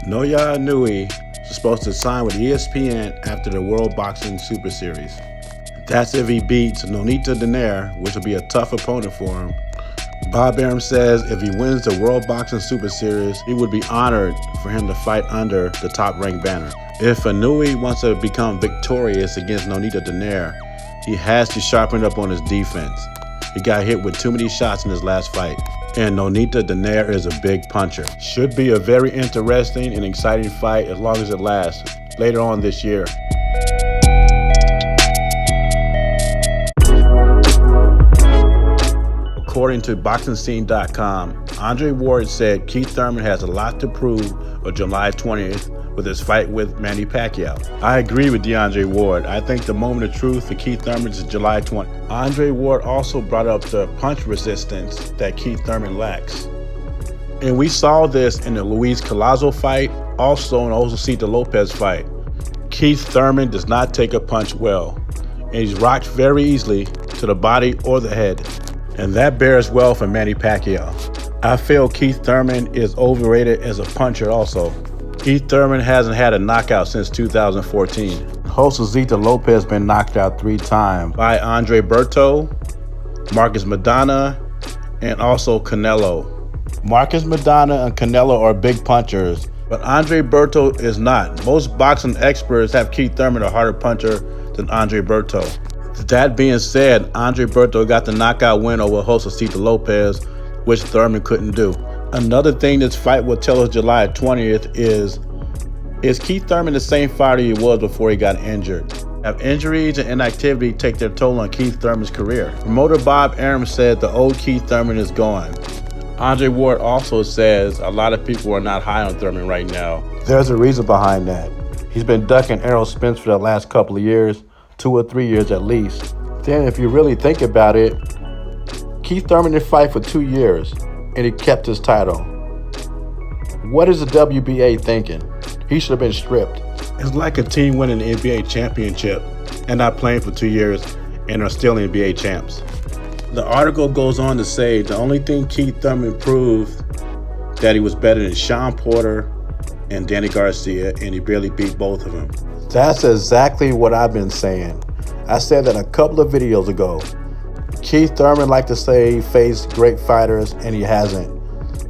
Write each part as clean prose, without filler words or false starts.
Naoya Inoue is supposed to sign with ESPN after the World Boxing Super Series. That's if he beats Nonito Donaire, which will be a tough opponent for him. Bob Arum says if he wins the World Boxing Super Series, he would be honored for him to fight under the top-ranked banner. If Inoue wants to become victorious against Nonito Donaire, he has to sharpen up on his defense. He got hit with too many shots in his last fight. And Nonito Donaire is a big puncher. Should be a very interesting and exciting fight as long as it lasts later on this year. According to BoxingScene.com, Andre Ward said Keith Thurman has a lot to prove on July 20th with his fight with Manny Pacquiao. I agree with DeAndre Ward. I think the moment of truth for Keith Thurman is July 20th. Andre Ward also brought up the punch resistance that Keith Thurman lacks. And we saw this in the Luis Collazo fight, also in the Josecito Lopez fight. Keith Thurman does not take a punch well, and he's rocked very easily to the body or the head. And that bears well for Manny Pacquiao. I feel Keith Thurman is overrated as a puncher also. Keith Thurman hasn't had a knockout since 2014. Josecito Lopez has been knocked out 3 times by Andre Berto, Marcus Maidana, and also Canelo. Marcus Maidana and Canelo are big punchers, but Andre Berto is not. Most boxing experts have Keith Thurman a harder puncher than Andre Berto. That being said, Andre Berto got the knockout win over Josecito Lopez, which Thurman couldn't do. Another thing this fight will tell us July 20th is Keith Thurman the same fighter he was before he got injured? Have injuries and inactivity take their toll on Keith Thurman's career? Promoter Bob Arum said the old Keith Thurman is gone. Andre Ward also says a lot of people are not high on Thurman right now. There's a reason behind that. He's been ducking Errol Spence for the last couple of years, 2 or 3 years at least. Then if you really think about it, Keith Thurman didn't fight for 2 years, and he kept his title. What is the WBA thinking? He should have been stripped. It's like a team winning the NBA championship and not playing for 2 years and are still NBA champs. The article goes on to say the only thing Keith Thurman proved that he was better than Sean Porter and Danny Garcia, and he barely beat both of them. That's exactly what I've been saying. I said that a couple of videos ago. Keith Thurman liked to say he faced great fighters, and he hasn't.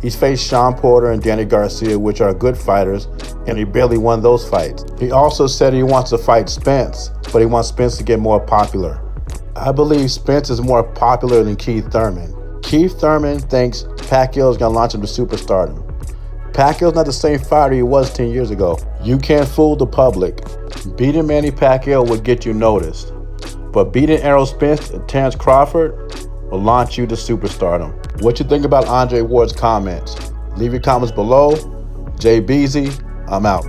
He's faced Sean Porter and Danny Garcia, which are good fighters, and he barely won those fights. He also said he wants to fight Spence, but he wants Spence to get more popular. I believe Spence is more popular than Keith Thurman. Keith Thurman thinks Pacquiao is going to launch him to superstardom. Pacquiao's not the same fighter he was 10 years ago. You can't fool the public. Beating Manny Pacquiao would get you noticed, but beating Errol Spence and Terrence Crawford will launch you to superstardom. What you think about Andre Ward's comments? Leave your comments below. Jay Beasy, I'm out.